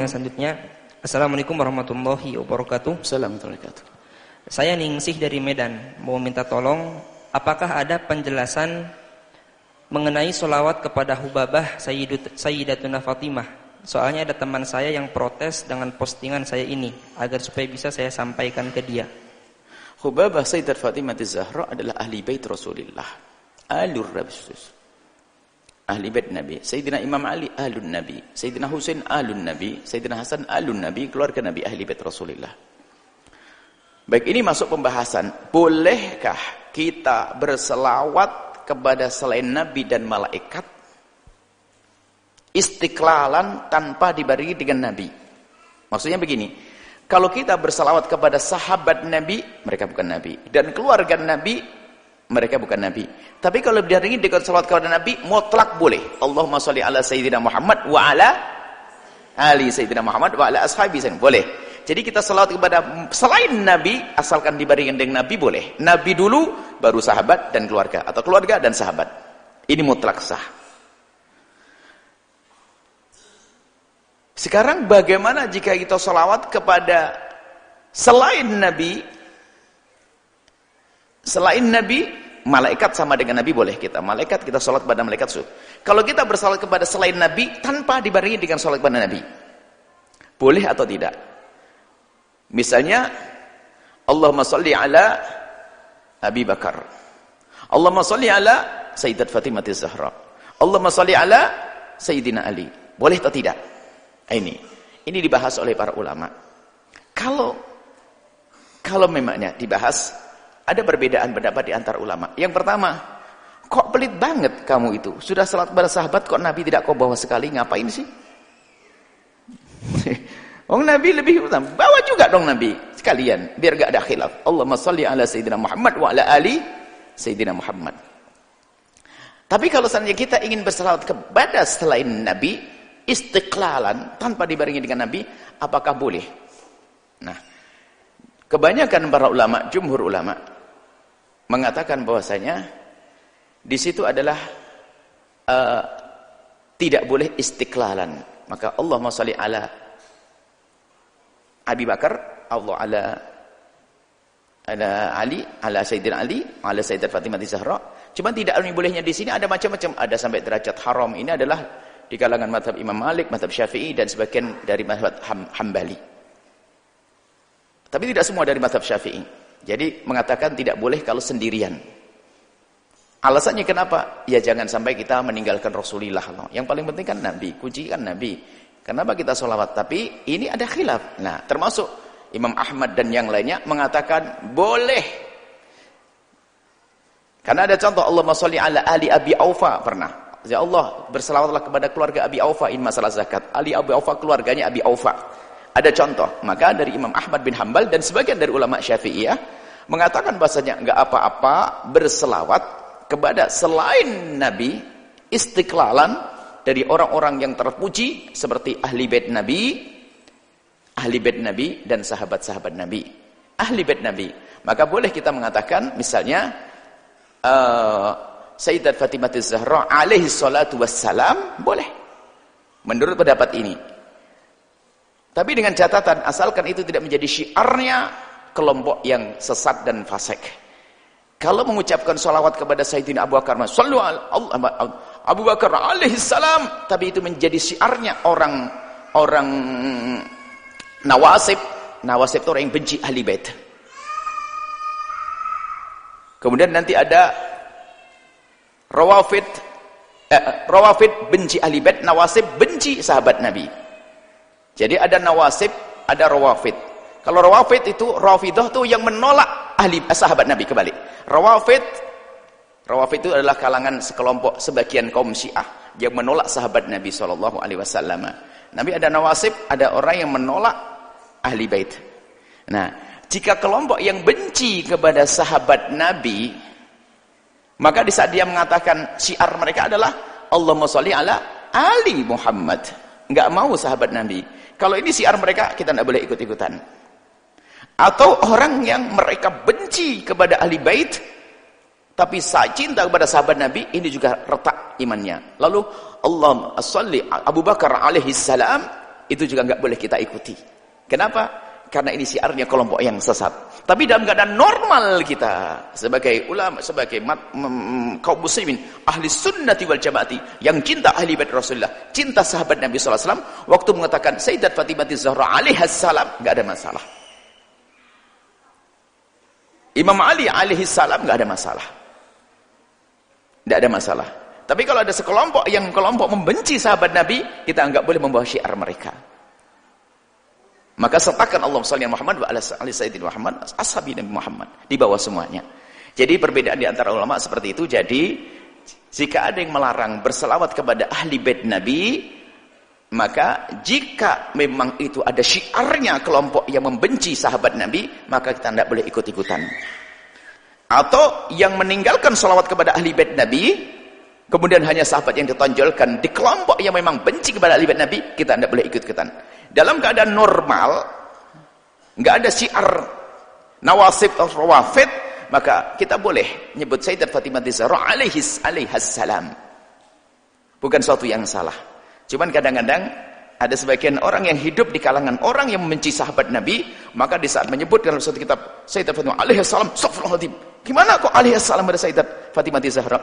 yang selanjutnya. Assalamualaikum warahmatullahi wabarakatuh. Assalamualaikum warahmatullahi wabarakatuh. Saya Ningsih dari Medan. Mau minta tolong, apakah ada penjelasan mengenai sholawat kepada Hubabah Sayyidatuna Fatimah? Soalnya ada teman saya yang protes dengan postingan saya ini, agar supaya bisa saya sampaikan ke dia. Hubabah Sayyidat Fatimah Az-Zahra adalah ahli bait Rasulullah, alur Rasul, ahli bait Nabi. Sayyidina Imam Ali ahlun Nabi, Sayyidina Husain ahlun Nabi, Sayyidina Hasan ahlun Nabi, keluarga Nabi, ahli bait Rasulullah. Baik, ini masuk pembahasan, bolehkah kita berselawat kepada selain Nabi dan malaikat istiqlalan tanpa dibarengi dengan Nabi? Maksudnya begini, kalau kita berselawat kepada sahabat Nabi, mereka bukan Nabi, dan keluarga Nabi, mereka bukan Nabi. Tapi kalau dibarengi dengan selawat kepada Nabi, mutlak boleh. Allahumma sholli ala Sayyidina Muhammad wa ala ali Sayyidina Muhammad wa ala ashabi Sayyidina. Boleh. Jadi kita selawat kepada selain Nabi, asalkan dibarengi dengan Nabi boleh. Nabi dulu, baru sahabat dan keluarga, atau keluarga dan sahabat. Ini mutlak sah. Sekarang bagaimana jika kita selawat kepada selain Nabi? Selain Nabi, malaikat sama dengan Nabi boleh kita. Malaikat kita salat kepada malaikat. Kalau kita bersalat kepada selain Nabi tanpa dibarengi dengan salat kepada Nabi, boleh atau tidak? Misalnya, Allahumma sholli ala Abi Bakar, Allahumma sholli ala Sayyidat Fatimah Az-Zahra, Allahumma sholli ala Sayyidina Ali. Boleh atau tidak? Ini dibahas oleh para ulama. Kalau memangnya dibahas, ada perbedaan pendapat di antara ulama. Yang pertama, kok pelit banget kamu itu? Sudah salat kepada sahabat, kok Nabi tidak kau bawa sekali? Ngapain sih? Nabi lebih utama. Bawa juga dong Nabi sekalian, biar gak ada khilaf. Allahumma sholli ala Sayyidina Muhammad wa ala ali Sayyidina Muhammad. Tapi kalau seandainya kita ingin berselawat kepada selain Nabi, istiqlalan tanpa dibarengi dengan Nabi, apakah boleh? Nah, kebanyakan para ulama, jumhur ulama mengatakan bahwasanya di situ adalah tidak boleh istiqlalan. Maka Allahumma sholli ala Abi Bakar, Allah ala Ali, ala Sayyidina Ali, ala Sayyidat Fatimah Az-Zahra. Cuma tidak bolehnya di sini ada macam-macam, ada sampai derajat haram. Ini adalah di kalangan mazhab Imam Malik, mazhab Syafi'i, dan sebagian dari mazhab Hambali. Tapi tidak semua dari mazhab Syafi'i. Jadi mengatakan tidak boleh kalau sendirian. Alasannya kenapa? Ya jangan sampai kita meninggalkan Rasulullah. Yang paling penting kan Nabi, kunci kan Nabi. Kenapa kita sholawat? Tapi ini ada khilaf. Nah, termasuk Imam Ahmad dan yang lainnya mengatakan boleh. Karena ada contoh, Allahumma sholli ala ali Abi Aufa pernah. Ya Allah, berselawatlah kepada keluarga Abi Aufa in masalah zakat. Ali Abi Aufa keluarganya Abi Aufa. Ada contoh. Maka dari Imam Ahmad bin Hanbal dan sebagian dari ulama Syafi'iyah mengatakan bahasanya enggak apa-apa berselawat kepada selain Nabi istiqlalan dari orang-orang yang terpuji seperti ahli bait Nabi dan sahabat-sahabat Nabi. Ahli bait Nabi. Maka boleh kita mengatakan misalnya Sayyidat Fatimah Az-Zahra alaihi salatu wassalam, boleh. Menurut pendapat ini. Tapi dengan catatan, asalkan itu tidak menjadi syiarnya kelompok yang sesat dan fasik. Kalau mengucapkan salawat kepada Sayyidina Abu Bakar, sallu ala Abu Bakar alaihi salam, tapi itu menjadi syiarnya orang nawasib. Nawasib itu orang yang benci ahli bait. Kemudian nanti ada Rawafid benci ahli bait, nawasib benci sahabat Nabi. Jadi ada nawasib, ada rawafid. Kalau rawafid itu, rafidah itu yang menolak sahabat Nabi, kebalik. Rawafid itu adalah kalangan sekelompok sebagian kaum Syiah yang menolak sahabat Nabi SAW. Nabi ada nawasib, ada orang yang menolak ahli bait. Nah, jika kelompok yang benci kepada sahabat Nabi, maka di saat dia mengatakan syiar mereka adalah Allahumma sholli ala Ali Muhammad, enggak mau sahabat Nabi. Kalau ini syiar mereka, kita tidak boleh ikut-ikutan. Atau orang yang mereka benci kepada ahli bait, tapi cinta kepada sahabat Nabi, ini juga retak imannya. Lalu Allahumma sholli Abu Bakar alaihi salam, itu juga nggak boleh kita ikuti. Kenapa? Karena ini syiarnya kelompok yang sesat. Tapi dalam keadaan normal kita sebagai ulama, sebagai kaum muslimin, ahli sunnati wal jamaati, yang cinta ahli bait Rasulullah, cinta sahabat Nabi SAW, waktu mengatakan Sayyidat Fatimah Zahra alaihi salam, nggak ada masalah. Imam Ali alaihi salam, nggak ada masalah. Nggak ada masalah. Tapi kalau ada sekelompok yang kelompok membenci sahabat Nabi, kita nggak boleh membawa syiar mereka. Maka sertakan Allah sallallahu Muhammad wa ala sayyidina Muhammad, ashabi Nabi Muhammad, di bawah semuanya. Jadi perbedaan di antara ulama seperti itu. Jadi jika ada yang melarang berselawat kepada ahli bait Nabi, maka jika memang itu ada syiarnya kelompok yang membenci sahabat Nabi, maka kita tidak boleh ikut-ikutan. Atau yang meninggalkan selawat kepada ahli bait Nabi, kemudian hanya sahabat yang ditonjolkan di kelompok yang memang benci kepada ahli bait Nabi, kita tidak boleh ikut-ikutan. Dalam keadaan normal, nggak ada syiar nawasib atau rawafid, maka kita boleh nyebut Sayyidat Fatimah Zahra alaihi salam. Bukan suatu yang salah. Cuman kadang-kadang ada sebagian orang yang hidup di kalangan orang yang membenci sahabat Nabi, maka di saat menyebut dalam suatu kitab Sayyidat Fatimah alaihi salam, astagfirullahaladzim, gimana kok alaihi salam pada Sayyidat Fatimah Zahra?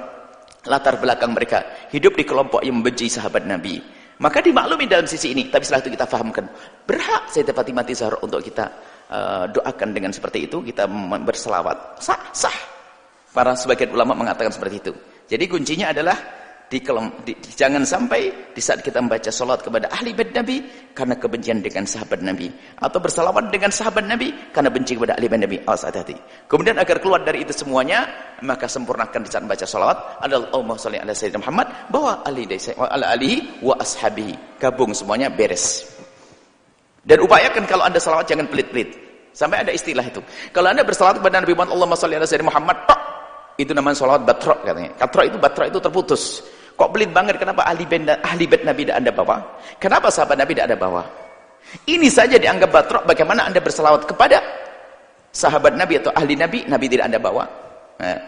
Latar belakang mereka hidup di kelompok yang membenci sahabat Nabi. Maka dimaklumi dalam sisi ini, tapi setelah itu kita fahamkan, berhak Sayyidah Fatimah Zahra untuk kita doakan dengan seperti itu, kita berselawat, sah. Para sebagian ulama mengatakan seperti itu. Jadi kuncinya adalah jangan sampai di saat kita membaca salat kepada ahli bait Nabi karena kebencian dengan sahabat Nabi, atau bersalawat dengan sahabat Nabi karena benci kepada ahli bait Nabi. Awas hati-hati. Kemudian agar keluar dari itu semuanya, maka sempurnakan di saat membaca salawat adalah Allahumma shalli ala sayyidina Muhammad, bawa alihi wa ashabihi, gabung semuanya, beres. Dan upayakan kalau Anda salawat jangan pelit-pelit. Sampai ada istilah itu. Kalau Anda bersalawat kepada Nabi Muhammad, Allahumma shalli ala sayyidina Muhammad, itu namanya salawat batra katanya. Batra itu terputus. Kok pelit banget, kenapa ahli bait Nabi tidak Anda bawa? Kenapa sahabat Nabi tidak Anda bawa? Ini saja dianggap batrok, bagaimana Anda berselawat kepada sahabat Nabi atau ahli Nabi, Nabi tidak Anda bawa? Nah.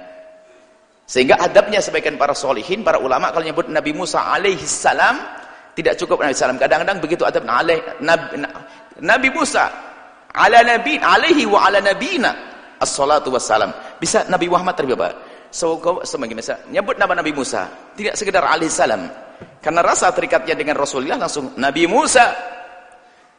Sehingga adabnya sebagian para solihin, para ulama, kalau nyebut Nabi Musa alaihi salam, tidak cukup Nabi salam. Kadang-kadang begitu adab Nabi Musa ala nabi alaihi wa ala nabina as-salatu wassalam. Bisa Nabi Muhammad terlebih apa? Semakin bisa nyebut nama Nabi Musa, tidak sekedar alaihi salam, karena rasa terikatnya dengan Rasulullah, langsung Nabi Musa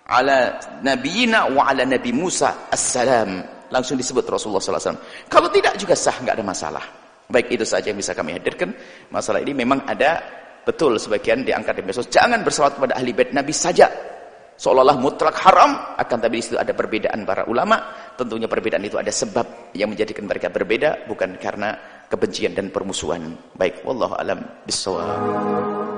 ala nabiyina wa ala Nabi Musa assalam, langsung disebut Rasulullah SAW. Kalau tidak juga sah, nggak ada masalah. Baik, itu saja yang bisa kami hadirkan. Masalah ini memang ada betul sebagian diangkat di medsos, jangan bersalawat kepada ahli bait Nabi saja, seolah-olah mutlak haram. Akan tapi di situ ada perbedaan para ulama. Tentunya perbedaan itu ada sebab yang menjadikan mereka berbeda, bukan karena kebencian dan permusuhan. Baik, wallahu alam bissawab.